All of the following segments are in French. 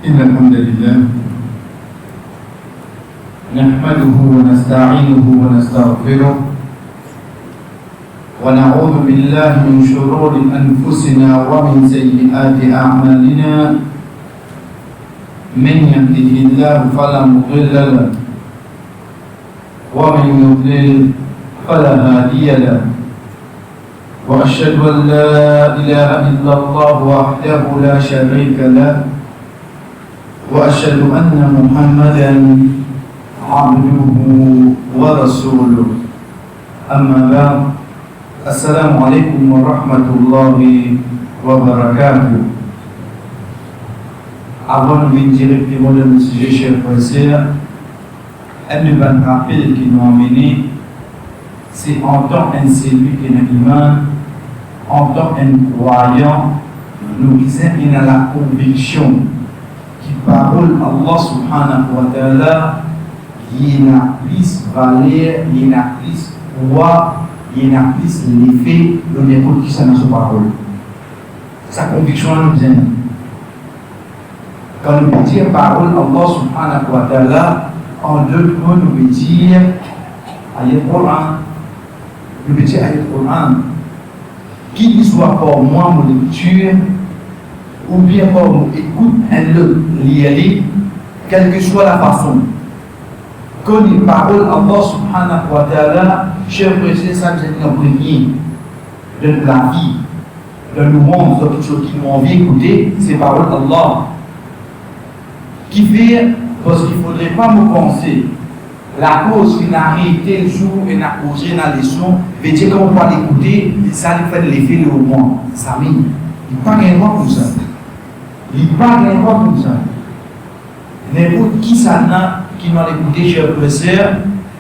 إن الحمد لله نحمده ونستعينه ونستغفره ونعوذ بالله من شرور أنفسنا ومن سيئات أعمالنا من يهده الله فلا مضل له ومن يضلل فلا هادي له وأشهد أن لا إله إلا الله وحده لا شريك له وأشهد أن محمدا عبده ورسوله أما بعد السلام عليكم ورحمة الله وبركاته. Avant de venir directement dans le sujet, chers frères et sœurs, un de nos rappels qui nous a amené, c'est en tant qu'un celui qui est un imam, en tant qu'un croyant, nous disons a la conviction qui parole Allah subhanahu wa ta'ala, il y a plus valeur, il y a plus pouvoir, il y a plus l'effet de n'importe qui ça dans sa parole. Sa conviction nous vient. Quand nous pouvons dire parole Allah subhanahu wa ta'ala, en deux mots, nous pouvons dire ayat Coran. Nous pouvons dire ayat Coran. Qu'il soit pour moi mon lecture, ou bien pour mon écoute, un le lire, quelle que soit la façon. Quand les paroles Allah subhanahu wa ta'ala, chers frères et sœurs, ça nous est imprégné de la vie, de nous rendre quelque chose qui nous envie d'écouter, ces paroles d'Allah. Qui fait, parce qu'il ne faudrait pas me penser, la cause qui n'a arrêté le jour et n'a causé dans les sons, veut dire qu'on va l'écouter, ça lui fait l'effet au moins. Ça il n'y a pas de droit comme ça. Il n'y a pas de droit comme ça. N'importe qui ça n'a, qui m'a écouté, chers frères et sœurs,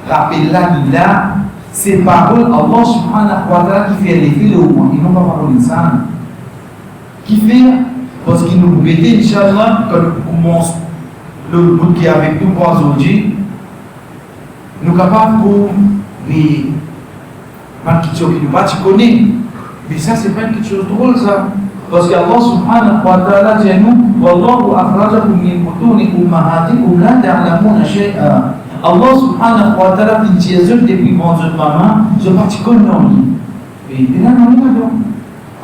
rappelez-la, ces paroles, Allah subhanahu wa ta'ala qui fait l'effet au moins. Ils n'ont pas parlé de ça. Qui fait, parce qu'il nous mettait, Inch'Allah, quand nous commençons le bout qui est avec nous pour aujourd'hui, nous sommes capables pour les questions qui nous battent, tu connais. Mais ça, c'est pas une chose drôle, ça. Parce qu'Allah subhanahu wa ta'ala dit à nous, Wallahu akhrajakum min butuni ummahatikum la ta'lamuna shay'a. Allah subhanahu wa ta'ala dit à eux depuis votre maman, je parti comme non. Et il a non, non.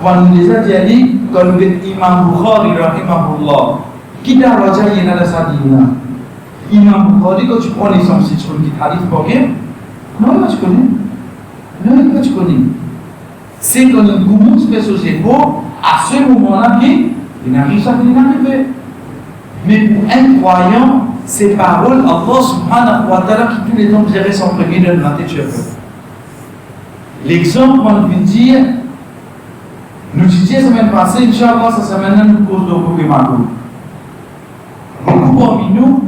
Quand nous les a dit, quand nous êtes Imam Bukhari, rahimahullah, qui t'a rajah yana la sadina. Imam Bukhari, quand tu prends l'exemple, si tu dis hadith pour rien, non, tu connais. Non, tu connais. C'est quand il commence à faire ce épaules, à ce moment-là, il n'arrive pas à arriver. Mais pour un croyant, ces paroles, Allah subhanahu wa ta'ala, qui tous les temps dirait son premier de la tête. L'exemple, on veut dire, nous disions la semaine passée, Inch'Allah, ça semaine-là, nous cause de beaucoup. Beaucoup parmi nous,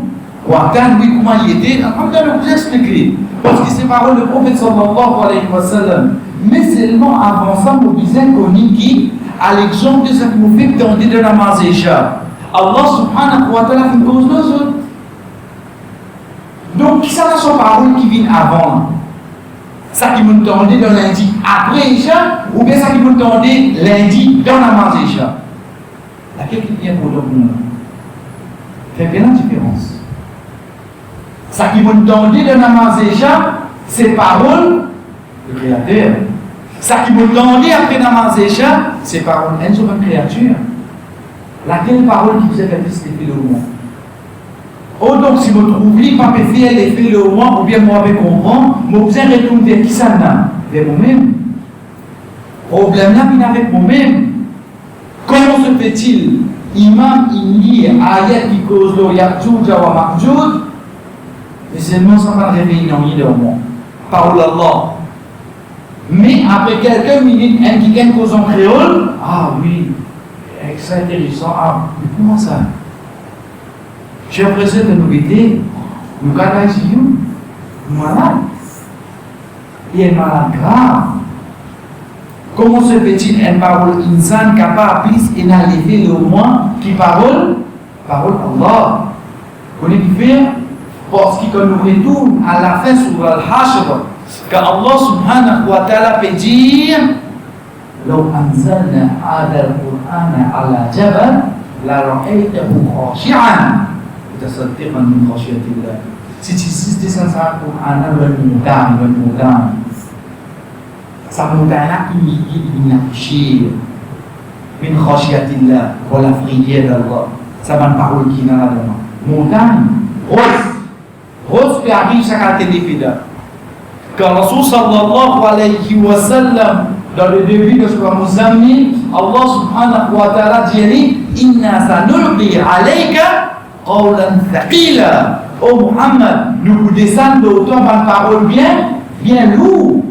comment il était, comme je vous expliquer. Parce que ces paroles du prophète sallallahu alayhi wa sallam, mais seulement avant ça, nous disons qu'on dit, à l'exemple de ce que nous fait dans le namaz Isha, Allah subhanahu wa ta'ala fait une cause de ça. Donc, ça sont paroles qui viennent avant. Ça qui nous tendait dans lundi après Isha, ou bien ça qui nous tendait lundi dans namaz Isha. Laquelle qui vient pour le monde? Fait bien la différence. Ça qui vous tendez de namaz Isha, c'est paroles du Créateur. Ça qui vous tendez après namaz Isha, c'est paroles d'une seule créature. Laquelle parole qui vous a fait l'effet le moins? Oh, donc si vous trouvez pas faire l'effet le moins, ou bien moi avec comprendre, vous besoin retourner vers qui ça n'a? Vers vous-même. Problème là, il avec vous-même. Comment se fait-il? Imam il ayat qui cause le Yaqjoud wa Maqjoud, mais seulement ça va réveiller dans l'idée au moins. Parole d'Allah. Mais après quelques minutes, un qui gagne cause en créole, ah oui, c'est intéressant. Ah, mais comment ça? J'ai l'impression de nous aider, nous gardons ici, nous malades. Il est malade grave. Comment se fait-il une parole insan capable plus d'enlever le moins qui parole Allah? Vous connaissez qui fait? Parce que quand nous retournons à la fin sur Al-Hashr, quand Allah subhanahu wa ta'ala peut dire لو أنزلنا هذا القرآن على جبل la ra'aytahu khashi'an mutasaddiqan min khashyatillah. Si tu cites ça Quran le montagne sa montagne il affiché min khashyatillah pour la prière d'Allah. Ça va parole qui n'a pas de montagne rose qui arrive chaque téléphone. Quand Rasul sallallahu alayhi wa sallam dans le début de Surah Muzammil, Allah subhanahu wa ta'ala dit inna sanulqi alayka qawlan thaqila. Oh Muhammad, nous vous descendons d'autant par parole bien lourd.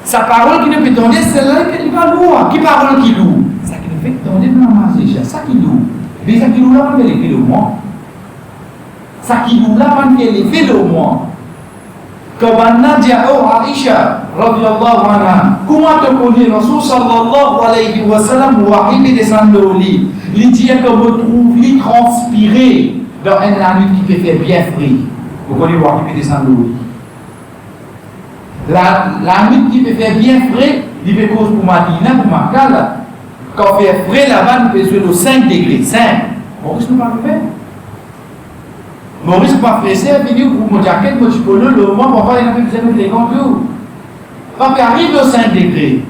Sa parole qui ne peut donner, c'est là qui va lourd. Qui parole qui lourd? Ça qui ne fait donner dans la magie, ça qui lourd. Mais ça qui lourd là, on fait l'effet le moins. Ça qui lourd là, on fait l'effet le moins. Comme Anna dit à Aisha, radiyallahu anha, comment te connais Rasul sallallahu alayhi wa sallam, ou arrive descendre au lit. Il dit que vous trouvez transpirer dans un nuit qui peut faire bien frais. Vous connaissez ou arrive descendre au lit. La nuit qui peut faire bien frais, il fait cause pour Madina, pour Makkah. Quand il fait frais là-bas, il peut jouer aux 5 degrés. 5. Maurice ne pas faire. Maurice pas fait ça, il dit pour mon jacket, mon chipolo, le mois, pourquoi il n'a pas besoin de les contours. Quand il arrive aux 5 degrés.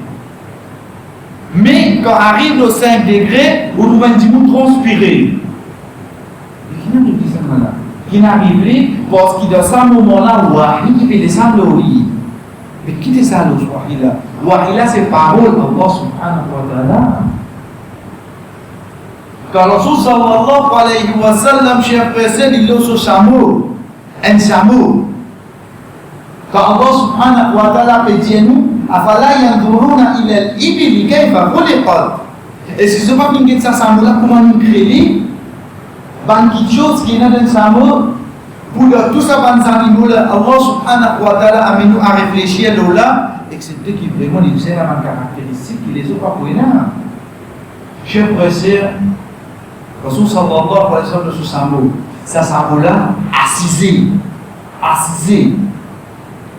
Mais quand il arrive aux 5 degrés, vous trouvez un petit peu transpiré. Qui n'arrive pas ça là? Qui n'arrive pas parce qu'il dans ce moment-là, il peut descendre au lit. Mais quittez ça le Wahila. Wahila, c'est parole d'Allah subhanahu wa ta'ala. Quand Rasul sallallahu alayhi wa sallam, cher frère, il est sur chameau, un chameau. Quand Allah subhanahu wa ta'ala peut dire nous, afala yanzuruna ila al-ibili kayfa khuliqat. Et si ce pas une question de chameau là, comment nous créer? Ban quelque chose qui est dans un chameau, pour tout ça, ban animaux là, Allah subhanahu wa ta'ala amène nous à réfléchir là, excepté qui vraiment les ont la caractéristique qui les ont pas pour rien. Cher frère, Rasul sallallahu alayhi wa sallam de ce symbole, ça symbole-là, assisé.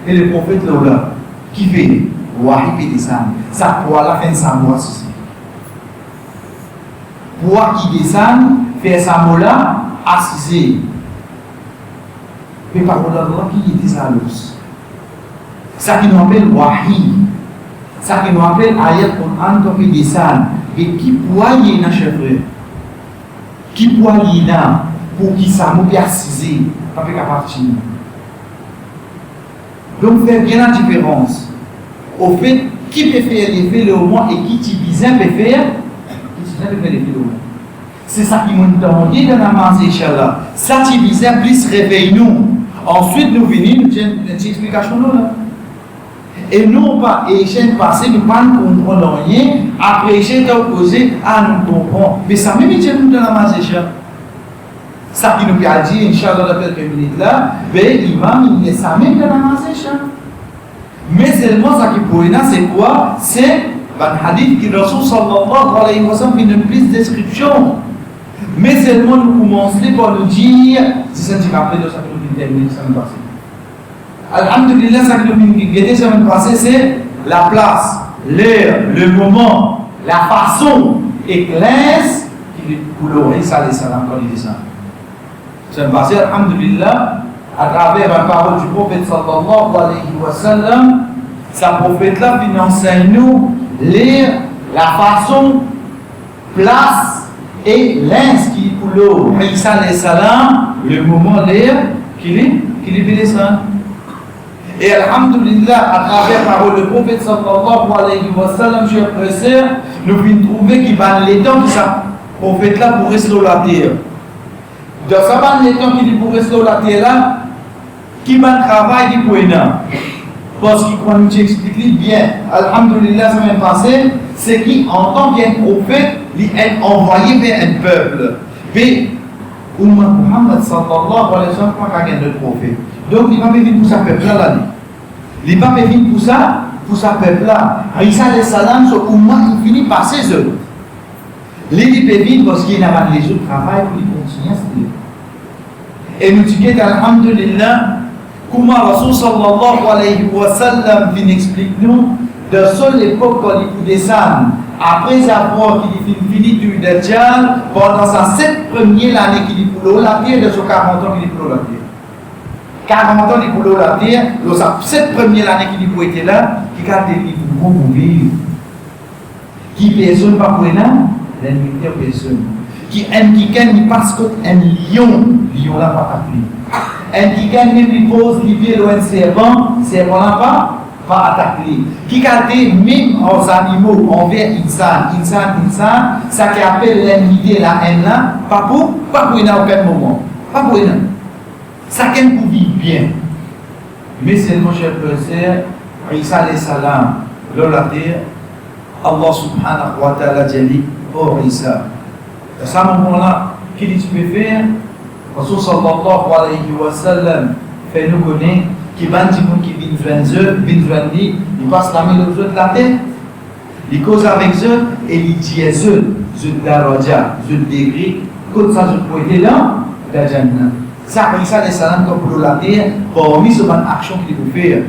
Et le prophète là, qui fait, wahi peut descendre. Ça pour la fin de symbole assisé. Pour qui descend, fait symbole-là, assisé. Mais par contre, Allah qui était ça l'os. Ça qui nous appelle wahi. Ça qui nous appelle ayat Qur'an qui descend. Et qui poigne dans cheveux. Qui poigne là pour qui ça nous assisé avec la partie. Donc, faire bien la différence au fait qui peut faire l'effet le moins et qui Tibizin peut faire l'effet le moins. C'est ça qui m'a demandé dans la masse, Inch'Allah. Ça Tibizin plus réveille-nous. Ensuite, nous venons, nous avons une explication là. Et non pas, et chaîne passée, nous ne comprenons rien. Après, chaîne opposée, nous comprenons. Mais ça même, nous dans la masse, ça qui nous a dit, Inch'Allah, dans quelques minutes là, ben, l'imam, il est ça même dans la masse. Mais seulement, ça qui pour nous, c'est quoi? C'est un hadith qui Rasul sallallahu alayhi wa sallam une plus description. Mais seulement, nous commençons par nous dire, c'est ça qui m'a appelé de ça que nous terminer la semaine passée. Alhamdulillah, ça que nous avons la semaine passée, c'est la place, l'heure, le moment, la façon et classe qui est pour l'oreille, ça les salam quand il dit ça. La semaine passée, alhamdulillah, à travers la parole du prophète sallallahu alayhi wa sallam, sa prophète-là enseigne nous l'heure, la façon, place et l'instant qui est pour l'oreille, Isa les salam, le moment, l'heure qu'il est descendre. Et alhamdulillah, à travers la parole du prophète sallallahu alayhi wa sallam, chers frères et sœurs, nous pouvons trouver qu'il va les temps que ça prophète là pour rester sur la terre. Dans ça va les temps qu'il dit pour rester sur la terre là, qui va travailler pour eux. Parce qu'il quand nous explique bien, alhamdulillah, ça m'est passé, c'est qu'il en tant qu'un prophète, il est envoyé vers un peuple. Mais Umma Muhammad sallallahu alayhi wa sallam pas qu'un autre prophète. Donc il va pas venir pour sa peuple là. Il va pas venir pour sa peuple là. Isa alayhi salam sur Umma il finit par ses œuvres. Il peut venir parce qu'il n'a pas les autres travail pour lui continuer à se dire. Et nous disons alhamdulillah comment Rasul sallallahu alayhi wa sallam vient explique nous de seule époque quand il peut descendre après avoir qu'il fini Dajjal pendant sa 7 premières années qu'il est pour la terre, de son 40 ans qu'il est pour la terre. 40 ans qu'il est pour la terre, dans sa 7 premières années qu'il est pour être là, qui a des livres pour vivre. Qui personne pas pour l'ennemi de personne. Qui passe comme un lion là pas attaqué. Qui même il pose les pieds loin de serpent là pas attaqué. Qui a été même aux animaux envers insan, ça qui appelle l'ennemi de la haine là, pas pour aucun moment. Pas pour ça qui pour vivre bien. Mais c'est mon cher frère, Isa alayhi salam, dans la terre, Allah subhanahu wa ta'ala dit, oh Isa, à ce moment-là, qu'est-ce que tu peux faire? Rasul sallallahu alayhi wa sallam fait nous connaître qui va dire qui vient il passe la main de la terre, il cause avec eux et il dit à eux, de la raja, de degré, comme ça je peux être là, la Jannah. Ça, Isa alayhi salam, comme pour la terre, parmi ces actions qu'il peut faire.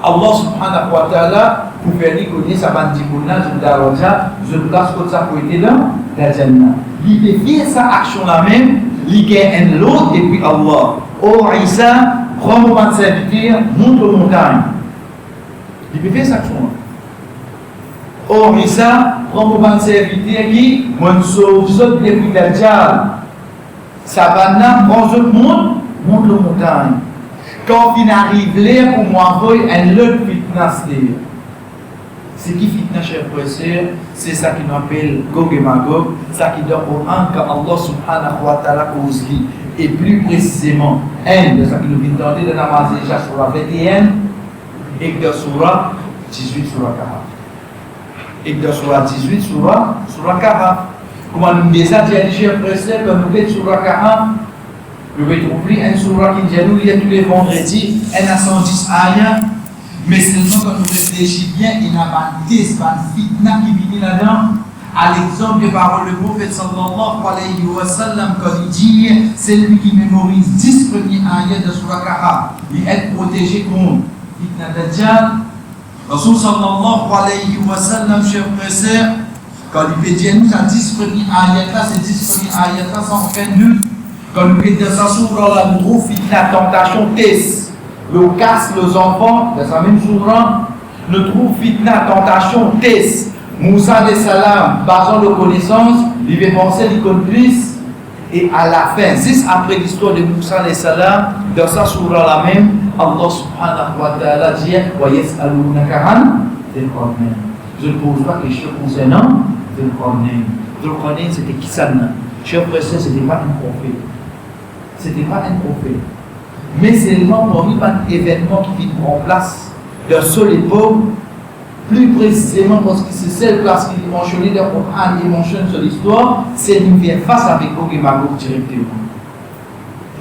Allah subhanahu wa ta'ala, pour faire les connaître, ça va dire pour nous, de la raja, je place comme ça pour être là, la Jannah. Il peut faire sa action la même, il gagne l'autre et puis Allah. Oh Isa, prends mon serviteur, monte aux montagnes. Il peut faire sa action. Oh Isa, prends mon serviteur qui me sauve depuis le Dajjal. Savannah, prends ce monde, monte aux montagnes. Quand il arrive là pour m'envoyer un autre fitness là. Ce qui fitna, cher frère, c'est ça qui nous appelle Gog et Magog, ça qui doit au Coran qu'Allah subhanahu wa ta'ala cause lui. Et plus précisément, un de ça qui nous vient d'entendre dans la Namaz déjà sur la 21 et de surah 18 sur la 40. Et de surah 18 sur la 40. Comment nous disons, cher frère, quand nous faisons sur la 40, nous pouvons trouver un surah qui nous dit tous les vendredis, un à 110 ayats. Mais seulement quand nous réfléchissons bien, il n'y a pas de fitna qui vient là-dedans. À l'exemple des paroles du prophète sallallahu alayhi wa sallam, quand il dit, c'est lui qui mémorise 10 premiers ayats de Surah Kahf, il est protégé contre fitna Dajjal. Rasul sallallahu alayhi wa sallam, cher frère, quand il fait dire nous, ça 10 premiers ayats là, ces 10 premiers ayats là, sans aucun doute. Quand il fait dire ça, sourate là, nous trouvons fitna, tentation, test. Le casse les enfants, dans sa même sourate, nous trouve fitna, tentation, test. Moussa alayhi salam, basant de connaissance, il va penser qu'il connaît plus. Et à la fin, juste après l'histoire de Moussa alayhi salam, dans sa sourate la même, Allah subhanahu wa ta'ala dit wa yas'alunaka an Dhul Qarnayn. Je ne pose pas question concernant Dhul Qarnayn. Dhul Qarnayn, c'était qui ça? Cher frère, ce n'était pas un prophète. C'était pas un prophète. Mais seulement parmi les événements qui viennent en place de seule époque, plus précisément parce que c'est celle place qui est mentionnée dans le Coran et mentionne sur l'histoire, c'est qu'il vient face avec Gog et Magog directement.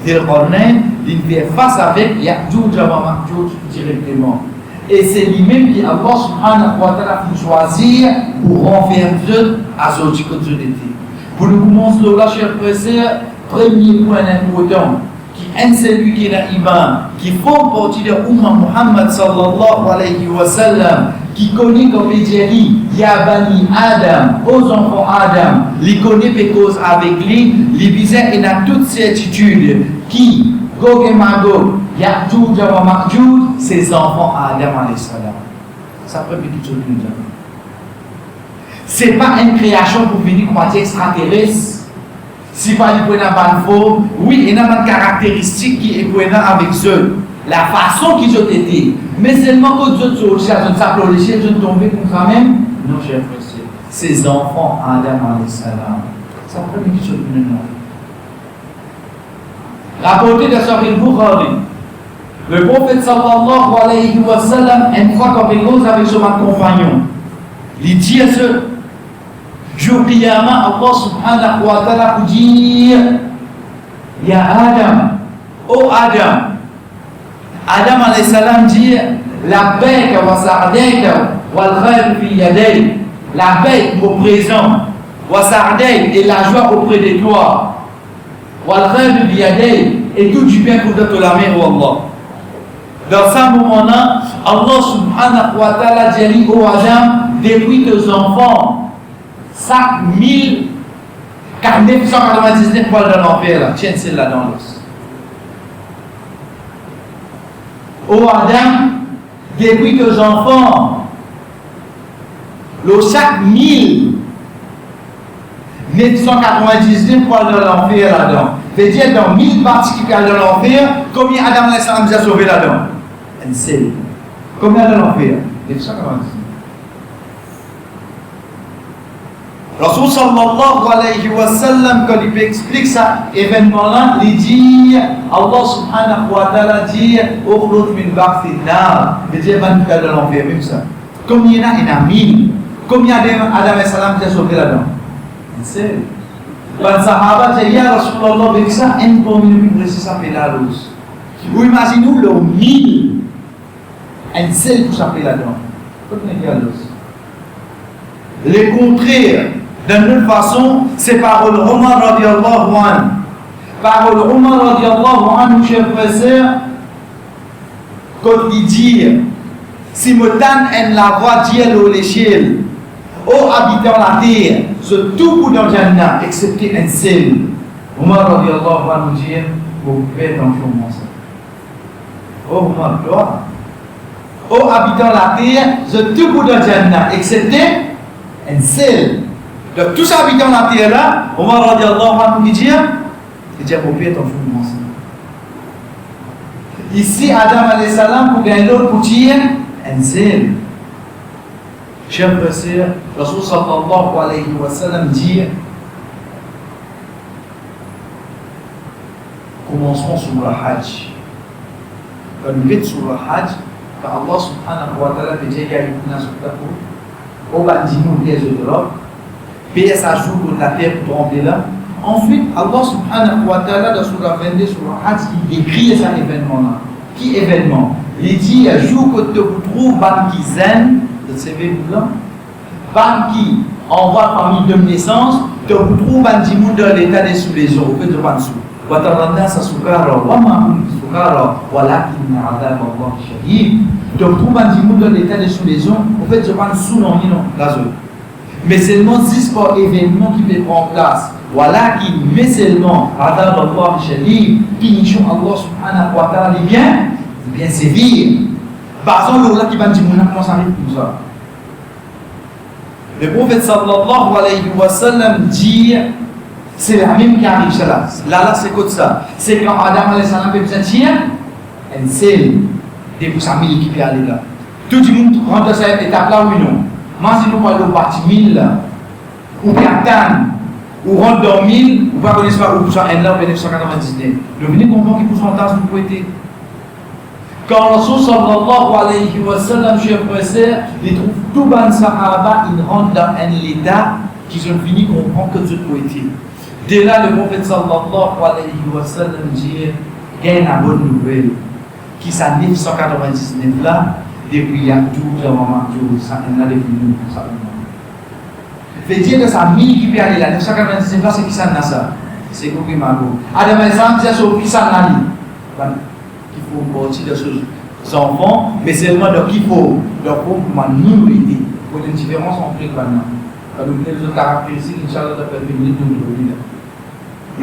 Dhul Qarnayn, il vient face avec Ya'juj et Ma'juj directement. Et c'est lui-même qui Allah subhanahu wa ta'ala fait choisir pour renverser à ce côté. Pour nous commencer là, cher frère, premier point important. C'est lui qui est l'imam, qui font partie de l'Ummah Muhammad sallallahu alayhi wa sallam, qui connaît comme il dit, Ya Bani Adam, aux enfants Adam, les connaît parce avec lui, les visait et a toute certitude, qui, Gog et Magog, Ya'juj et Ma'juj, ses enfants Adam alayhi salam. Ça peut être quelque chose de nous. Ce n'est pas une création pour venir comme extraterrestre. Si pas il prend un faux, oui, il y a une caractéristique qui est prenant avec eux, la façon qu'ils ont été. Mais seulement que Dieu se recherche, je ne s'appelle je ne tombe comme ça même. Non, cher frère, ces enfants, Adam alayhi salam, ça prend une chose de nous. Rapporté de Sahih Bukhari, le prophète sallallahu alayhi wa sallam, une fois quand il cause avec son compagnon, il dit à ceux, jour Qiyamah, Allah subhanahu wa ta'ala vous dit Ya Adam, oh Adam. Adam alayhi salam dit Labbaik wa sa'daik wal khayr fi yaday. Labbaik au présent, wa sa'daik et la joie auprès de toi. Wal khayr fi yaday et tout du bien pour de la main, oh Allah. Dans ce moment-là, Allah subhanahu wa ta'ala dit oh Adam, depuis tes enfants, 5000 car 999 poils de l'enfer, là, tiens celle-là dans l'os. Oh Adam, depuis que enfants, le chaque 1999 poils de l'enfer là-dedans. C'est-à-dire dans 1000 particules de l'enfer, combien Adam a sauvé là-dedans? Un seul. Combien de l'enfer? 999. Rasul sallallahu alayhi wa sallam, quand il explique ça événement-là, il dit, Allah subhanahu wa ta'ala dit, Ukhruj min ba'thi nar, c'est-à-dire de l'enfer, même ça. Combien il y en a 1000? Combien Adam et Salam a sauvé là-dedans? Un seul. Les Sahaba disent, Ya Rasulallah, avec ça, un peu mieux précis, ça fait la rose. Vous imaginez le 1000, un seul pour s'appeler là-dedans. Le contraire, d'une autre façon, c'est parole Omar radiallahu anhu. Parole Omar radiallahu anhu, chers frères et sœurs, quand il dit, si me donne en la voie d'hier ou l'échelle, ô habitant la terre, ce tout pour dans le Jannah, excepté un seul. Omar radiallahu anhu dit, vous faites attention à ça. Oh Omar, toi, ô habitant la terre, ce tout pour dans le Jannah, excepté un seul. Donc tous habitants de la terre là, Omar radiallahu anhu dit, vous faites attention à ça. Ici, Adam alayhi salam, pour gagner l'autre pour dire un seul. Chers frères et sœurs, Rasul sallallahu alayhi wa sallam dit, commençons sur le Hajj. Quand nous sommes sur le Hajj, quand Allah subhanahu wa ta'ala dit qu'il y a une nation au bandimou des Europe, payer sa joue pour la terre pour tomber là. Ensuite, Allah subhanahu wa ta'ala dans Surah 22 sur le Hajj, il décrit cet événement-là. Qui événement? Il dit, un jour que tu trouves ban qui zen, de CV blanc, ban qui envoie parmi deux naissances, tu trouves ban dimou dans l'état des sous les eaux, au fait de ban sous. Wataranda sa sukara, wama sukara, walakin adab Allah shahid. Tu trouves ban dimou dans l'état des sous les eaux, au fait de ban sous non, gazole. Mais seulement 6 par événement qui fait prendre place. Voilà qui, mais seulement, adab Allah shahid, punition Allah subhanahu wa ta'ala, bien sévère. Par exemple, là qui va dire, comment ça arrive comme ça? Le prophète sallallahu alayhi wa sallam dit, c'est la même qui arrive cela. Là, c'est quoi ça? C'est quand Adam alayhi salam peut sentir un seul des pour sa mille qui peut aller là. Tout le monde rentre dans cette étape-là, oui, non. Moi, si nous parlons de partie 1000, ou bien ou rentre dans 1000, ou pas connaître pas où ça est là en 1999. Nous venons comprendre quel pourcentage vous pouvez être. Quand Rasul sallallahu alayhi wa sallam, chers frères et sœurs, il trouve tout ban sahaba, ils rentrent dans un état qu'ils ont fini de comprendre que Dieu peut être. Dès là, le prophète sallallahu alayhi wa sallam dit, il y a une bonne nouvelle, qui s'en 1999 là, depuis il y a 12 ans, ça est là depuis nous, ça fait dire que ça mille qui peut aller là, 1999 là, c'est qui ça n'a ça? C'est Gogi Mago. Adam et Sam, c'est sur qui ça n'a pas. Il faut partir de ces enfants, mais seulement de qui faut leur propre minorité. Pour une différence entre les maintenant. Quand nous venons de caractéristiques, Inch'Allah, de faire une minute de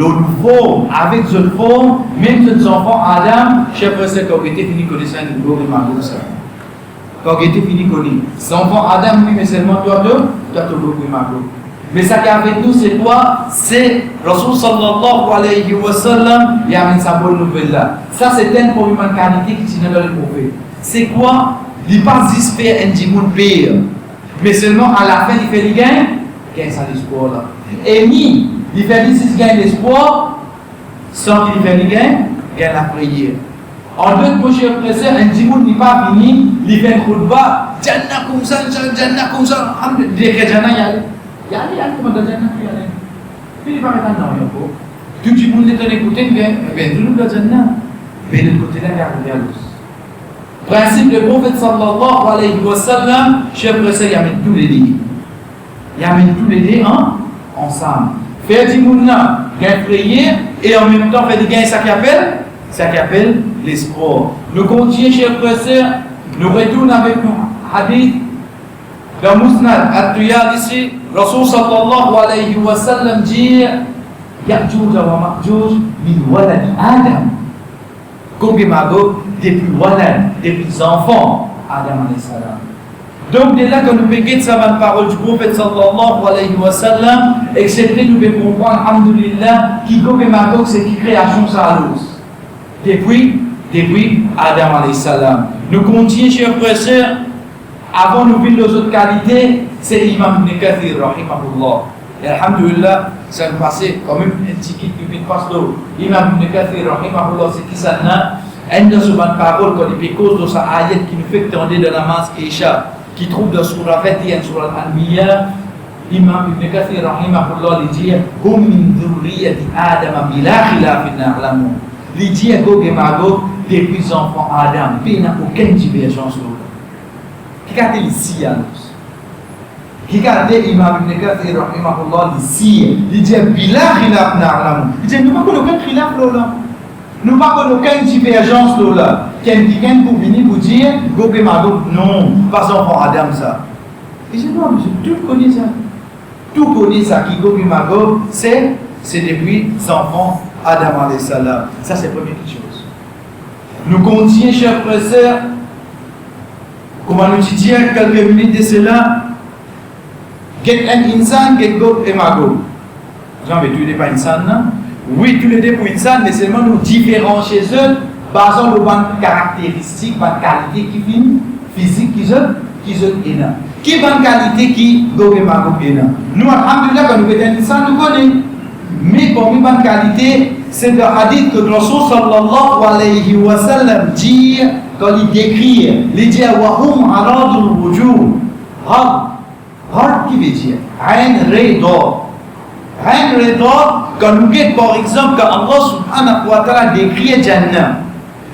l'autre nouveau, avec cette forme, même ces enfants, Adam, chef frère, quand il était fini de connaître un gros de ça. Quand il était fini de connaître. Ces enfants, Adam, oui, mais seulement toi deux, tu as tout beaucoup de magou. Mais ça qui est avec nous, c'est quoi? C'est Rasul sallallahu alayhi wa sallam, il amène sa bonne nouvelle là. Ça, c'est un pour une qualité qui tient dans le prophète. C'est quoi? Il pas juste faire un dimoun pire. Mais seulement à la fin, il fait les gains, gagne ça l'espoir là. Et ni, il fait 10 gains l'espoir, sans qu'il fait les gains, gagne la prière. En deux mots, chers frères, un dimoun n'est pas fini, il fait un khutbah, Jannah comme ça, dès que Jannah y a. Il y a des comment dans Jannah qui allait. Puis il va mettre un nom, tout le monde est écouté, mais tout le monde dans Jannah. Mais de l'autre côté là, il y a le principe du prophète sallallahu alayhi wa sallam, chers frères, il amène tous les deux. Il amène tous les deux ensemble. Faire du monde là, gain prière, et en même temps faire des gains, ça qui appelle l'espoir. Nous continuons, chers frères, nous retournons avec nos hadiths. Dans Musnad al-Tuyad ici, Rasul sallallahu alayhi wa sallam dit Ya'juj wa Ma'juj min waladi Adam. Gog et Magog, depuis walad, depuis enfants, Adam alayhi salam. Donc, dès là, quand nous péguons sa parole du prophète sallallahu alayhi wa sallam, excepté nous pouvons comprendre, alhamdulillah, qui Gog et Magog, c'est qui création ça à l'os. Depuis Adam alayhi salam. Nous continuons, chers frères et sœurs, avant nous vivre les autres qualités, c'est Imam Ibn Kathir, rahimahullah. Et alhamdulillah, ça nous passait quand même un petit qui vient de passer l'eau. Imam Ibn Kathir, rahimahullah, c'est qui ça n'a? Un de ces bonnes paroles, quand il cause de sa ayat qui nous fait tendre de la masse Isha, qui trouve dans Surah 21, Surah Al-Anbiya, Imam Ibn Kathir, rahimahullah, il dit Hum min dhurriyati Adam bila khilafin na'lamu. Il dit Gog et Magog, depuis enfants Adam, il n'y a aucune divergence là. Qui a été ici à nous? Qui a été Imam Ibn Kathir, rahimahullah, ici? Il dit bila khilaf na'lamu. Il dit nous n'avons aucun khilaf là. Nous n'avons aucune divergence là. Quelqu'un pour venir pour dire Gog et Magog, non, pas enfant Adam ça. Il dit non, mais tout connaît ça. Tout connaît ça qui Gog et Magog, c'est depuis enfants Adam alayhi salam. Ça c'est la première chose. Nous continuons, chers frères et sœurs, comment nous dire quelques minutes de cela. Get un insan, get Gog et Magog. Jean, mais tu n'es pas insan, non? Oui, tous les deux pour insan, mais seulement nous différents chez eux, basant les bonnes caractéristiques, bonnes qualités qui viennent, physiques qui sont énormes. Qui bonne qualité qui Gog et Magog énormes. Nous, alhamdulillah, quand nous mettons insan, nous connaissons. Mais pour une bonne qualité, c'est le hadith que le Rasul sallallahu alayhi wa sallam dit, quand il décrit, il dit wa hum aradul wujuh. Rad qui veut dire Ain Reda. Ain Reda, quand nous regardons par exemple que Allah subhanahu wa ta'ala décrit Jannah,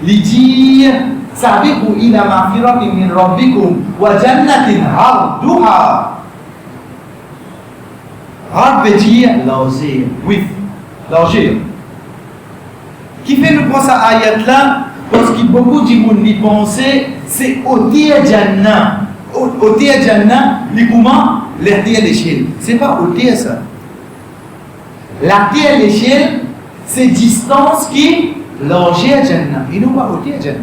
il dit Sabiqu ila ma'firatin min rabbikum wa jannatin arduha. Rad veut dire largeur, oui, largeur. Qui fait nous penser à ayat là, parce que beaucoup de gens y pensent, c'est au Jannah. Au Jannah, les comment? La terre l'échelle. C'est pas au ça. La terre l'échelle, c'est distance qui largeur Jannah. Et non pas au Jannah.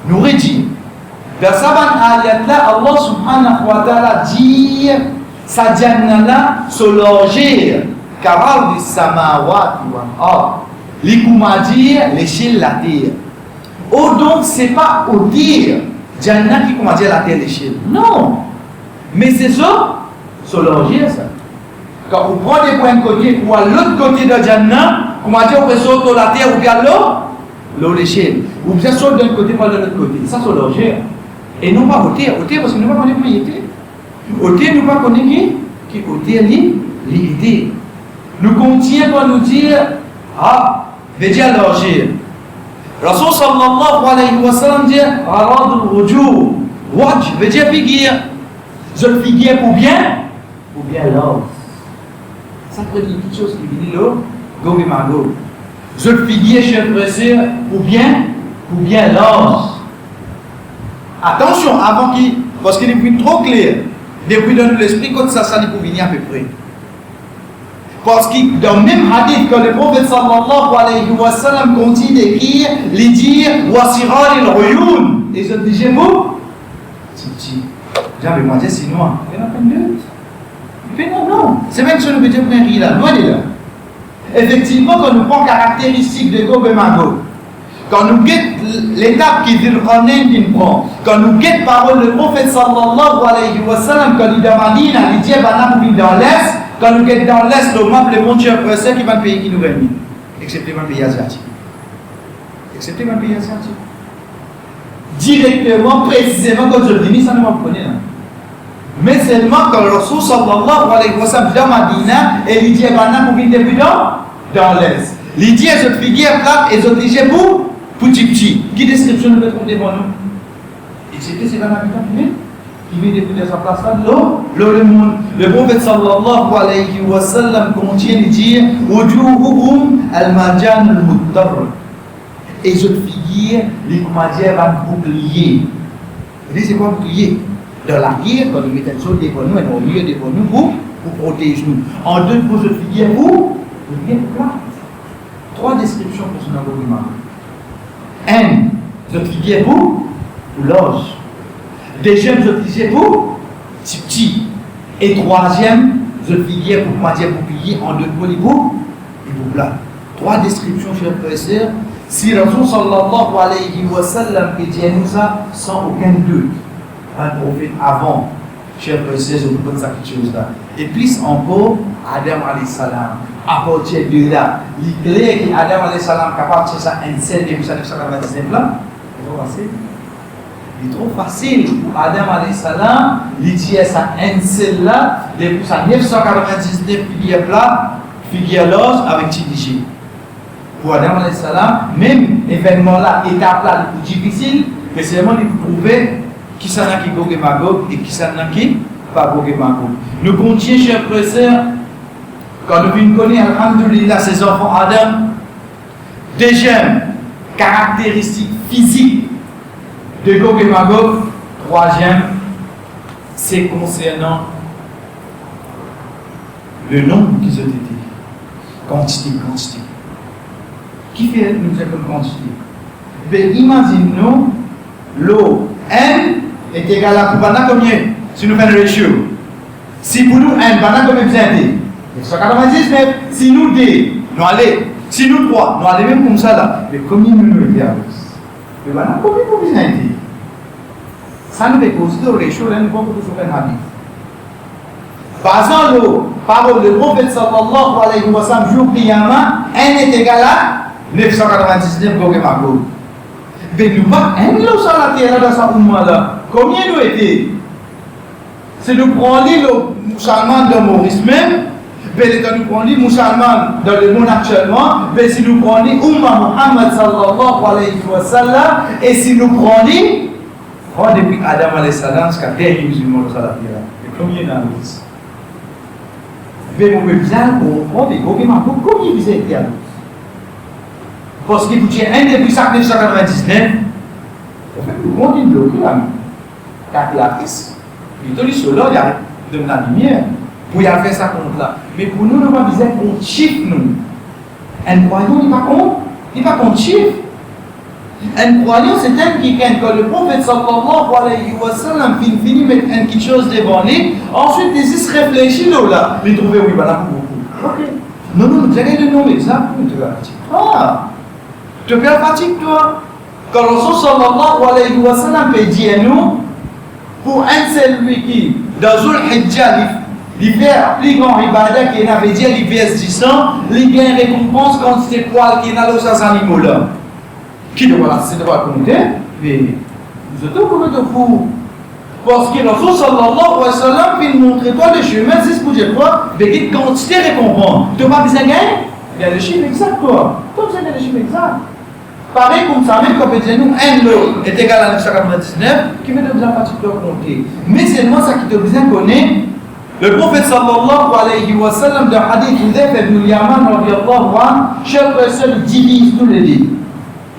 Nous redit. Dans sa ayat là, Allah subhanahu wa ta'ala dit sa Jannah là, se largeur, car du samawat wa ard. Les comment dire l'échelle la terre. Oh donc c'est pas au dire Jannah qui comment dire la terre l'échelle. Non. Mais c'est ça, largeur ça. Quand vous prenez des points de côté ou à l'autre côté de Jannah, comment dire on peut sauter la terre ou bien l'eau l'échelle. Ou bien sauter d'un côté pas de l'autre côté. Ça c'est largeur. Et non pas au terre parce que nous ne connaissons pas l'idée. Au terre nous ne connaissons qui au terre l'idée. Nous continuons à nous dire veut dire largeur. Rasul sallallahu alayhi wa sallam dit aradul wujuh. Wajh veut dire figure. Je le figure pour bien l'os. Ça veut dire quelque chose qui dit là, Gog et Magog. Je le figure, chers frères et sœurs, pour bien l'os. Attention, avant qu'il, parce qu'il est plus trop clair, depuis dans l'esprit, quand ça s'en est pour venir à peu près. Parce que dans le même hadith que le prophète sallallahu alayhi wa sallam continue d'écrire, il dit Wasiral il-Uyun. Et je dis, vous Titi. J'avais moi dit, c'est noir. Il y en a pas une autre. Mais non. C'est même que je ne veux dire rien là. Loin de là. Effectivement, quand nous prenons caractéristiques de Gog et Magog, quand nous guettons l'étape qui dit le Ronen qu'il prend, quand nous guettons parole du prophète sallallahu alayhi wa sallam, quand il demande, il dit, dans l'Est, quand nous sommes dans l'Est, le monde cher français qui va le pays qui nous réunit, excepté le pays asiatique. Directement, précisément, quand je le dis, ça ne m'apprenait pas. Mais seulement quand le Rasul sallallahu alayhi wa sallam dans Madina, et il dit, maintenant, vous venez dans l'Est. Il dit, je te figure plate et je te dis, pour petit. Qui description nous mettons devant nous? Excepté ces 20 habitants qui vient depuis sa place là, le monde. Le prophète sallallahu alayhi wa sallam continue de dire Wujuhuhum al-majan al-muttar. Et je figure les commanditaires un bouclier. Vous dites c'est quoi un bouclier? Dans la guerre, quand nous mettons le sol devant nous et au milieu devant nous pour protéger nous. En deux, pour je figure Bien plate. 3 descriptions pour ce Gog et Magog. 1. Je figuier pour loge. Deuxième, je figuier pour petit. Et troisième, je figuier pour moitié pour piller en 2 points et pour plat. 3 descriptions, chers frères et sœurs. Si Rasul sallallahu alayhi wa sallam dit nous ça sans aucun doute, un prophète avant, chers frères et sœurs, je vous donne ça quelque chose là. Et plus encore, Adam alayhi salam. À partir de là, l'idée que Adam alayhi salam capable de faire ça un seul depuis 1999 là, il est trop facile pour Adam alayhi salam, il dit ça un seul là, depuis 1999 figure là, figure l'os avec Tidiji. Pour Adam alayhi salam, même événement là, étape là, le plus difficile, mais c'est vraiment de prouver qui s'en a qui Gog et Magog et qui s'en a qui pas Gog et Magog. Nous continuons, chers frères et sœurs, quand nous connaissons, alhamdulillah, ses enfants Adam. Deuxième, caractéristique physique de Gog et Magog. Troisième, c'est concernant le nombre qu'ils ont été. Quantité. Qui fait nous dire comme quantité? Ben, imaginez-nous, l'eau N est égale à combien? Si nous faisons le ratio. Si pour nous N, combien besoin de 199, si nous 2, nous allons. Si nous 3, nous allons même comme ça là. Mais combien nous nous mettons à l'os? Mais voilà, combien nous besoin de? Ça nous fait cause de ratio, là, nous pouvons faire un habit. Par exemple, parole de prophète sallallahu alayhi wa sallam, jour Qiyamah, N est égal à 999 Gog et Magog. Mais nous pas un lot sur la terre dans ce moment-là. Combien nous étions? C'est nous prendre le musulman de Maurice même, mais nous prenons les musulmans dans le monde actuellement, mais si nous prenons Ummah Muhammad sallallahu alayhi wa sallam, et si nous prenons depuis Adam alayhi salam jusqu'à dernier musulman sur la terre. Et combien dans le monde? Mais vous pouvez bien comprendre des Gog et Magog, combien vous êtes à l'autre? Parce que vous êtes un depuis 1999, vous continuez de bloquer la calculatrice. Il te dit cela, il y a de la lumière pour y faire ça contre là. Mais pour nous, nous avons besoin qu'on chiffre nous. Un croyant, il n'est pas qu'on chiffre. Un croyant, c'est un qui, quand le prophète sallallahu alayhi wa sallam finit mettre quelque chose devant lui, ensuite il se réfléchit là. Il trouve, oui, voilà, pour beaucoup. Ok. Non, vous avez le nom exact, tu vas fatiguer. Tu peux la fatigue, toi. Quand le Rasul sallallahu alayhi wa sallam peut dire à nous, pour un seul lui qui, dans Zul Hijjah, il fait plus grand ibadah qui avait dit, il fait 10 ans, il gagne récompense quand c'est poil qui n'a pas ces animaux-là. Qui doit compter, mais vous êtes au courant de vous. Parce que le Rasul sallallahu alayhi wa sallam, il montre pas le chemin, c'est ce que je crois, mais quelle quantité de récompense. Tu n'as pas besoin de gagner? Il y a le chiffre exact, quoi. Tu as besoin de le chiffre exact. Pareil comme ça, même quand on dit nous, un lot est égal à 999, qui veut besoin de compter. Mais c'est moi ça qui te besoin de connaître. Le prophète sallallahu alayhi wa sallam, dans le hadith Hudayfa ibn Yaman, radiyallahu anhu, chers frères et sœurs, il divise tous les livres.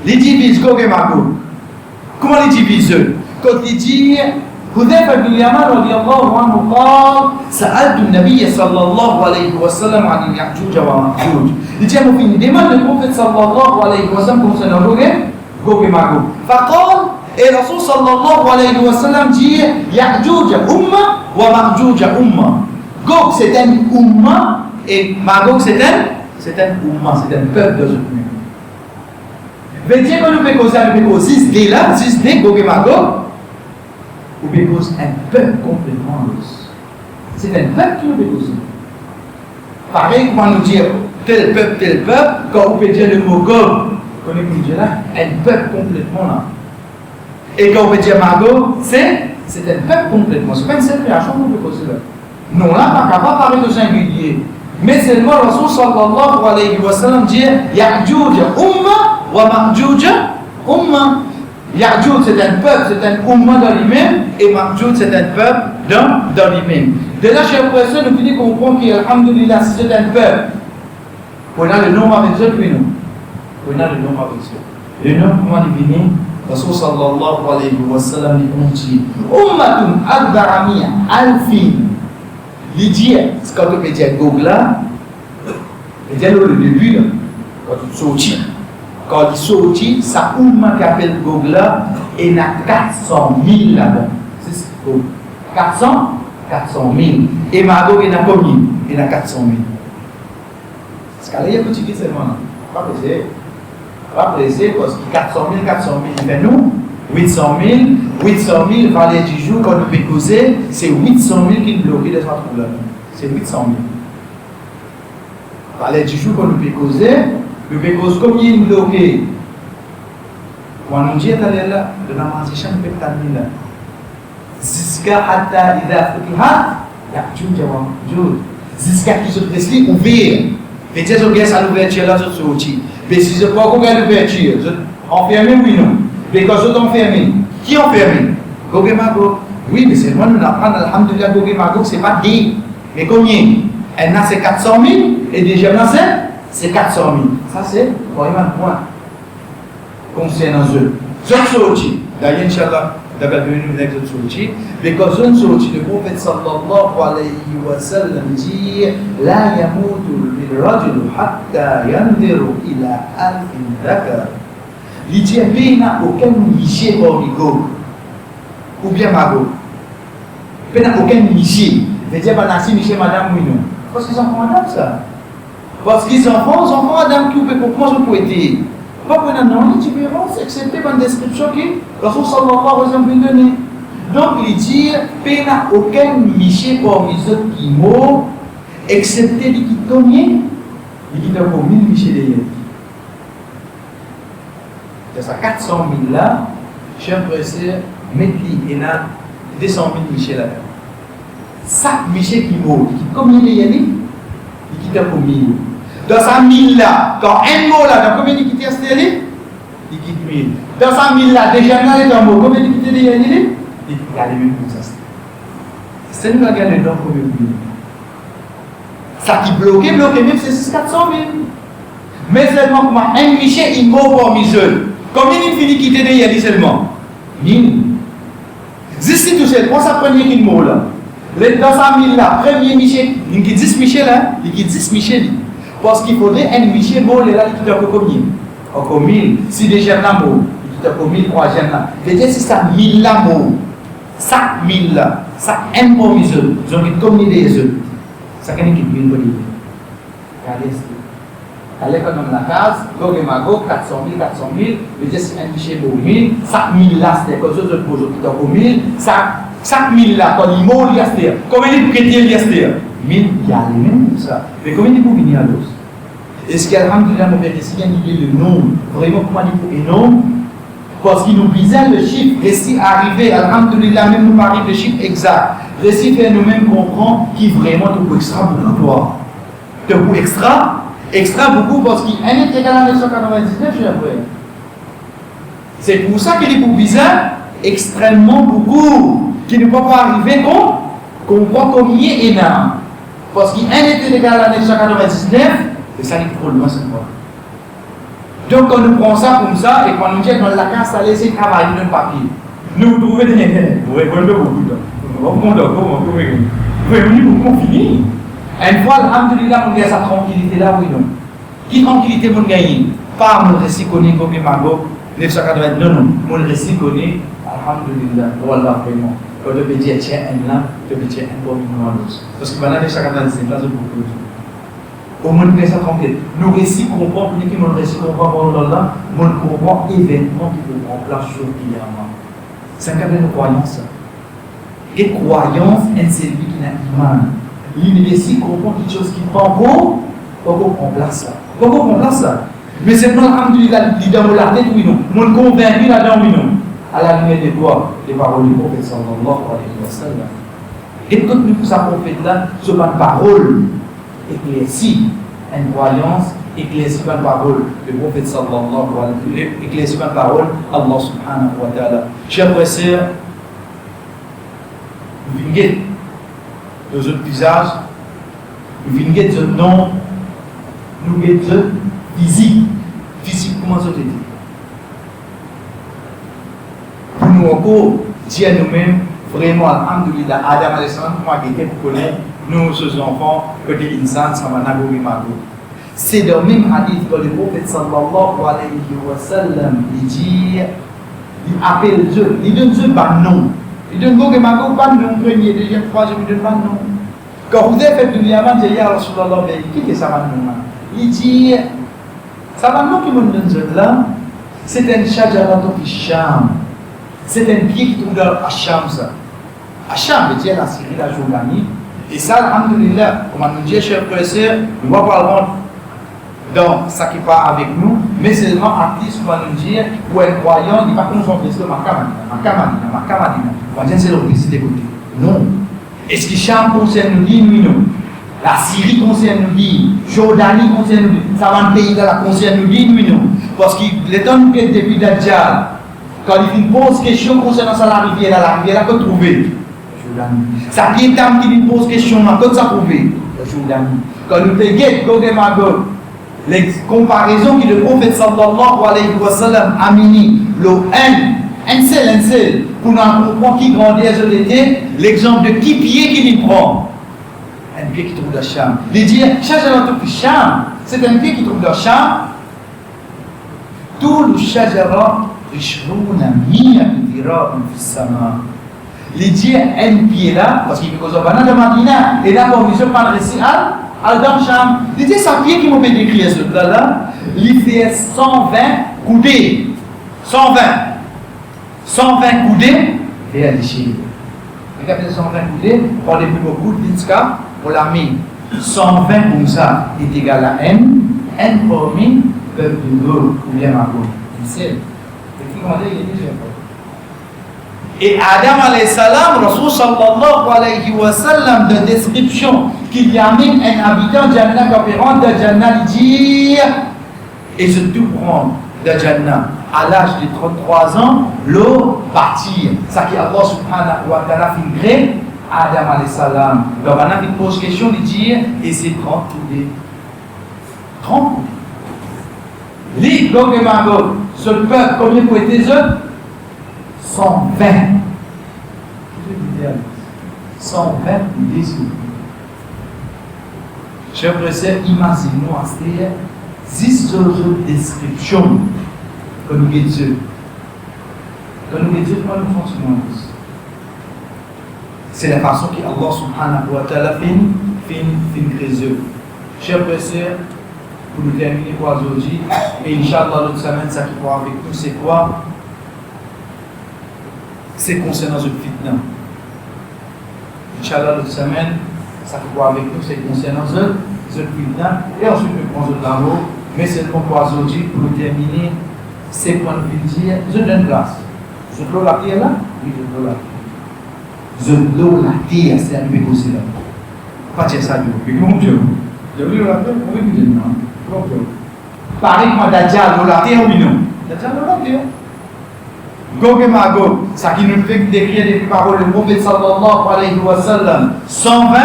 Il divise Gog et Magog. Comment il divise eux? Quand il dit, Hudayfa ibn Yaman, radiyallahu anhu, قال سألت النبي صلى الله عليه وسلم عن يأجوج ومأجوج. Il dit à mon fils, demande le prophète sallallahu alayhi wa sallam concernant Gog et Magog. فقال, et Rasul sallallahu alayhi wa sallam dit, Ya'juj umma wa Ma'juj umma. Gog c'est un umma et Magog c'est un umma, c'est un peuple de ce pays. Mais Dieu que nous fait causer avec 6D là, 6D, Gog et Magog, ou bien cause un peuple complètement russe. C'est un peuple qui nous fait causer. Pareil, quand nous dire tel peuple, quand on peut dire le mot Gog, connaissez vous dire là, un peuple complètement là. Et quand on peut dire Magog, c'est un peuple complètement. C'est pas une seule création qu'on peut causer là. Non, là, pas capable de parler de singulier. Mais seulement Rasul sallallahu alayhi wa sallam dit Ya'juj umma wa Ma'juj umma. Ya'juj c'est un peuple, c'est un umma dans lui-même, et Ma'juj c'est un peuple dans lui-même. De là, chers frères et sœurs, nous finissons comprendre qu'alhamdulillah, si c'est un peuple, on a le nom avec eux, puis nous. On a le nom avec eux. Le nom, comment il vient? Rasul sallallahu alayhi wa sallam, il dit Ummatun al-Baramia al-Fin. Il dit, ce qu'on peut dire Gog là, Et le début, là, quand tu sortis, ça ouvre qui appelle Google là, et il y a 400 000 là-bas. C'est 400 000. Et Magog, il y en a combien? Il y en a 400 000. Parce qu'il y a un petit seulement. Pas pressé. Pas pressé parce que 400 000, mais nous, 800 000, valait du jour quand on peut causer, c'est 800 000 qui bloquent les autres problèmes. C'est 800 000. Valait du jour quand on peut causer, le peut causer combien de bloqués? Quand on dit d'aller là, de la transition peut être là. Jusqu'à Hatta Ida Futihat, il y a tout jusqu'à qui se précise ouvert. Peut-être que ça l'ouverture là, je suis aussi. Mais si je ne sais pas comment l'ouverture, enfermé oui non. Mais quand je suis enfermé, qui est enfermé? Gog et Magog. Oui, mais c'est moi nous apprendre, alhamdoulilah, Gog et Magog, c'est pas dit. Mais combien? Elle a c'est 400 000 et déjà là c'est 400 000. Ça c'est vraiment un point concernant eux. Je suis aussi. D'ailleurs, Inch'Allah, d'abord nous avec ce sorti, because je suis aussi le prophète sallallahu alayhi wa sallam dit la yamutu lirajul hatta yandiru ila alfin dhakar. Il dit qu'il n'y a aucun Miché parmi Gog ou bien Magog. Il n'y a aucun Miché. Il dit que Miché madame oui non. Parce qu'ils sont madame ça. Parce qu'ils sont enfants madame qui peut comprendre pour être. Pas pour une différence, excepté par une description qui Rasul sallallahu alayhi wa sallam donner. Donc il dit qu'il n'y a aucun Miché parmi eux qui mort, excepté les qui tombent, les qui tombent au 1000 Miché derrière. C'est ça, 400 000 là, chers frères et sœurs, mettez et là 200 000 Miché là. Chaque Miché qui mort, combien il y a dit? Il quitte pour 1000. Dans 100 000 là, quand un mot là, dans combien il quitte installé? Il quitte 1000. Dans 100 000 là, déjà là, il est un mot, combien il quitte derrière lui? Il quitte les mêmes pour ça. C'est nous qui regardons dans combien de 1000. Ça qui bloque, même c'est 400 000. Mais seulement comment un Miché il mort parmi eux. Combien il finit quitter derrière lui seulement? 1000. Juste tout seul, on s'apprend qu'il mot là. Dans 100 000 là, premier Miché, il quitte 10 Miché là, il quitte 10 Miché. Parce qu'il faudrait un Miché mot là, il quitte encore combien? Encore 1000. Si déjà là mot, il quitte encore 1000, 3 jeunes là. C'est-à-dire si ça 1000 là mot, ça 1000 là, ça un parmi eux, ils ont quitté combien des eux? Ça quand même quitte 1000 pour dire. Regardez ça. Allez quand on la case, Gog et Magog, 400 000, le geste un Miché pour 1000, 5000 là, c'était quelque chose de pour eux qui est pour 1000, 5000 là, quand il mort, il y a c'est. Combien il peut dire il y a c'est? 1000, il y a les mêmes pour ça. Mais combien il peut venir à l'os? Est-ce qu'Alhamdulillah, mon père, est-ce qu'il y a le nombre? Vraiment, comment il faut énorme? Parce qu'il nous disait le chiffre, récit arrivé, Alhamdulillah, même nous parle le chiffre exact. Récit fait nous-mêmes comprendre qui vraiment te pour extra beaucoup toi. Te pour extra beaucoup parce qu'il est égal à 999, j'ai appris. C'est pour ça qu'il est pour bizarre, extrêmement beaucoup, qui ne peut pas arriver qu'on voit combien énorme. Parce qu'il est égal à 999, c'est ça qui est trop loin, cette fois. Donc, quand nous prenons ça comme ça, et quand nous disons dans la case, ça laisse travailler dans le papier. Nous trouvons des intérêts. Vous répondez beaucoup de temps. Vous revenez beaucoup fini. Une fois, alhamdulillah, on gagne sa tranquillité là, oui, non. Qui tranquillité, on gagne? Pas mon récit connu, comme Magog, 980, non, mon récit connu, alhamdulillah, voilà, vraiment. Quand tu peux dire, tiens, un là, tu peux dire, un bon minimum. Parce que maintenant, 995, là, c'est beaucoup. Au moins, nous sommes tranquilles. Nous récits comprend, pour qui mon récit comprend pendant là, mon comprend événement qui peut prendre place journalièrement. C'est un cas de croyance. Et croyance, c'est celui qui n'a pas il récit comprend quelque chose qui prend pour prendre place là. Pourquoi prendre place là? Mais c'est pas alhamdulillah, il dans la tête, oui, non. Mon convaincu là-dedans, oui, non. À la lumière des quoi? Les paroles du prophète sallallahu alayhi wa sallam. Et quand nous faisons ce prophète là, ce pas de parole. Éclairci, une croyance, éclairci par parole, le prophète sallallahu alayhi wa sallam, éclairci par parole, Allah subhanahu wa ta'ala. Chers frères et sœurs, nous venons de notre visage, nous venons de notre nom, nous venons de notre physique. Physique, comment ça te dit? Pour nous encore, dire nous-mêmes, vraiment, alhamdulillah, Adam alayhi salam, moi qui était pour connaître, nous, ces enfants, côté insan, ça m'a nagori mago. C'est dans le même hadith que le prophète sallallahu alayhi wa sallam dit, il appelle Dieu, il donne Dieu pas nom. Il donne pas de nom, premier, deuxième, troisième, il donne pas de nom. Quand vous avez fait du diamant, il dit à Rasulallah, qui est ça va nom? Il dit, ça va nom qui me donne Dieu là, c'est un shajarat fi Sham. C'est un pied qui trouve dans Hacham, ça. Hacham veut dire la Syrie, la Jordanie. Et ça, alhamdulillah, comme on nous dit, chers frères et sœurs, nous ne parlerons dans ça qui part avec nous, mais seulement artiste, on va nous dire, ou un croyant, il ne va pas concentrer sur Macamadina. On va dire, c'est l'opposé des côtés. Non. Est-ce que Cham concerne nous dit, oui, non. La Syrie concerne nous dit, Jordanie concerne nous dit, ça va un pays là concerne nous dit, oui, non. Parce qu'il est un peu depuis Dajjal. Quand il pose question concernant ça, la rivière là, que trouver ça qui est un qui lui pose question, quand ça trouver quand nous faisons les comparaisons que le prophète sallallahu alayhi wa sallam a mis, le un seul, pour nous comprendre qui grandit à l'exemple de qui pied qui lui prend. Un pied qui trouve dans Cham. Il dit, Cham, c'est un pied qui trouve dans Cham. Tout le Shajara. Il dit un pied là, parce qu'il fait que ça va dans le Madina, et là, pour monsieur pas récit al Sham. Il dit ça pied qui m'a fait décrire ce plat là, il fait 120 coudées. 120 coudées, et elle déchire. Regardez 120 coudées, on les plus beaucoup de l'Inska, on l'a mis 120 comme ça, est égal à N parmi peuple de l'eau, ou bien ma peau. C'est et Adam alayhi salam, Rasul sallallahu alayhi wa sallam, de description qu'il y a même un habitant de Jannah qui rentre de Jannah, il dit, et se tout prendre de Jannah à l'âge de 33 ans, l'eau partir. Ça qui Allah subhanahu wa ta'ala fait gré Adam alayhi salam. Donc maintenant il pose question, il dit, et c'est 30 coudées. 30 coudées. Li Gog et Magog, ce peuple, combien pour être eux 120. 120 idées sur lui. Chers frères et sœurs, imaginez-nous à cette 10 autres descriptions que nous avons Dieu. Que nous avons Dieu, comment nous fonctionnons. C'est la façon que Allah subhanahu wa ta'ala fait créer. Chers frères et sœurs, pour nous terminer pour aujourd'hui, et Inch'Allah, l'autre semaine, ça qui pourra avec nous, c'est quoi? C'est concernant le fitna. Inch'Allah, l'autre semaine, ça qui pourra avec nous, c'est concernant le fitna. Et ensuite, nous prenons le travaux, mais c'est le pour aujourd'hui, pour nous terminer, c'est quoi nous dire, je donne grâce. Je clôt la terre là? Oui, je clôt la terre. Je clôt la terre, c'est arrivé aussi là. Pas dire ça, Dieu. Mais comment Dieu? Je clôt la terre, oui, vous dites non. Pareil comme Dajjal, la terre ou non? Dajjal, la terre. Gog et Magog, ça qui nous fait décrire des paroles du prophète sallallahu alayhi wa sallam. 120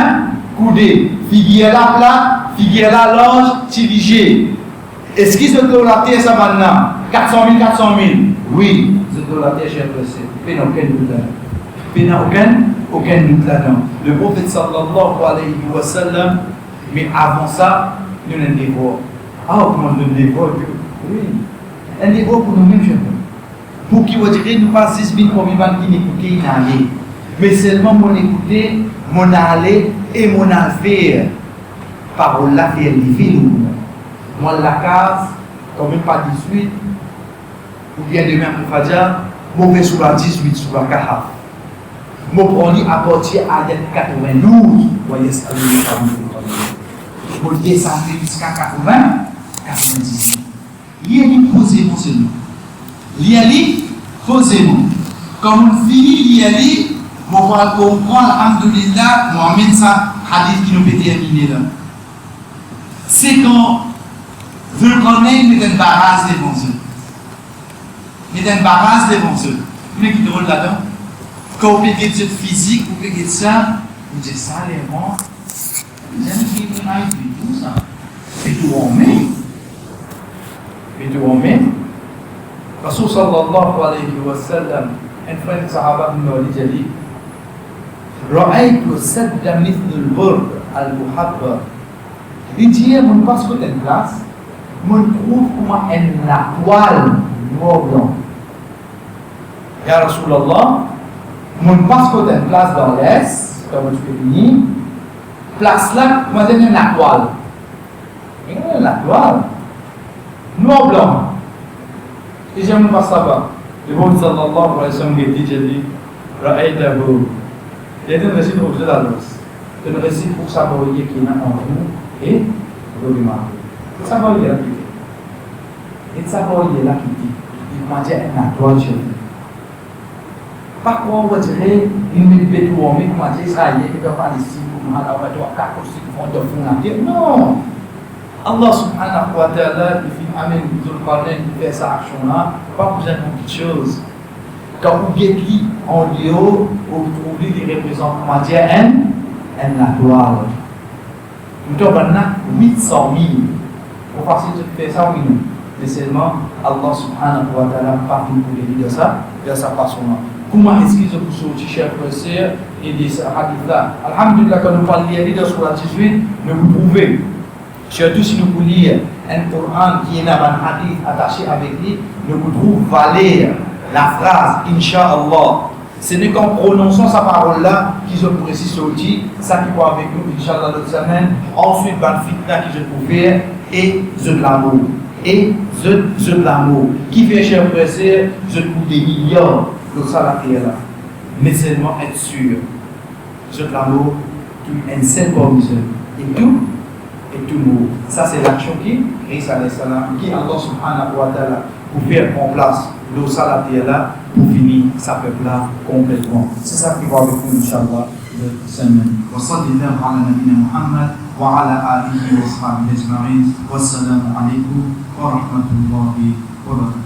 coudées, figuier la plate, figuier la large, tirigé. Est-ce qu'ils se trouvent la terre ça maintenant? 400 000? Oui, se trouvent la terre, cher frère. Il n'y a aucun doute là-dedans. Il n'y a aucun doute là-dedans. Le prophète sallallahu alayhi wa sallam, mais avant ça, nous avons un dévoi. Ah, comment on donne des dévoi? Oui. Un dévoi pour nous-mêmes, cher frère. Pour qui vous direz, nous pas 6 000 pour vivre qui n'écouter, il aller. Mais seulement mon écouter, mon aller et mon faire. Parole là, faire les films. Moi, la case, comme même pas 18, ou bien demain pour Fadja, mauvais sur la 18, sur la Kahaf. Mon premier à partir à 92, voyez ce que je veux dire. Pour descendre jusqu'à 80, 90. Il y a une posée pour ce nom. L'IALI, posez-vous. Comme on finit l'IALI, on va comprendre, alhamdoulilah, on amène ça, hadith qui nous peut terminer là. C'est quand vous connaissez, mais une barrage devant eux. Mais une barrage devant eux. Mais qui drôle là-dedans. Quand vous payez de physique, vous payez de ça, vous dites ça, les rangs, vous avez tout ça. Et tout en met. Et tout en met. Rasul sallallahu alayhi wa sallam, un frère de Sahaba nous dit رأيت السد مثل البرد المحبر Il dit, mon passe côté de place, mon trouve comment elle la toile noir blanc. Ya Rasulallah, mon passe côté de place dans l'Est, comme tu peux venir, place là, moi j'ai la toile. Et la toile, noir blanc. Et j'aime pas ça va. Le bon sallallahu alayhi wa sallam dit, Ra'aytahu. Il y a un récit pour vous la noce. Un récit pour savoir qui est en vous et le remarquer. Savoir qui est là qui dit. Et savoir qui est là qui dit. Il m'a dit un toile chez vous. Par contre, on dirait une bête ou un mec qui m'a dit Israël qui doit parler ici pour nous avoir quatre aussi qui font de fond la terre. Non! Allah subhanahu wa ta'ala, il fait Amen, il fait sa action là, pas besoin de beaucoup de choses. Quand vous guettez en Léo, vous trouvez des représentants, comment dire, un toile. Nous avons 800 000. Pour faire ça, oui. Mais seulement, Allah subhanahu wa ta'ala pas fait pour les de ça, de sa façon-là. Comment est-ce qu'ils ont sorti, chers frères et des hadiths-là? Alhamdulillah, quand nous parlons de Surah 18, nous pouvons, surtout si nous pouvons lire un Coran qui est un hadith attaché avec lui, nous pouvons valer la phrase Inch'Allah. Ce n'est qu'en prononçant sa parole-là qu'ils ont précis sorti, ça qui va avec nous, Inch'Allah, l'autre semaine. Ensuite, ben fitna qui je peux faire et de l'amour. Et de l'amour. Qui fait cher frère, je trouve des milliards de salariés là. Mais seulement être sûr. De l'amour, un seul comme et tout mot. Ça, c'est l'action qui, Isa alayhi salam, qui Allah subhanahu wa ta'ala, pour faire en place le salarié là, pour finir sa peuple là complètement. C'est ça qui va avec nous, Inch'Allah, de semaine. Wa sallallahu ala nabina Muhammad wa ala alihi wa sahbihi ajma'in. Wassalamu alaikum wa rahmatullahi wa barakatuh.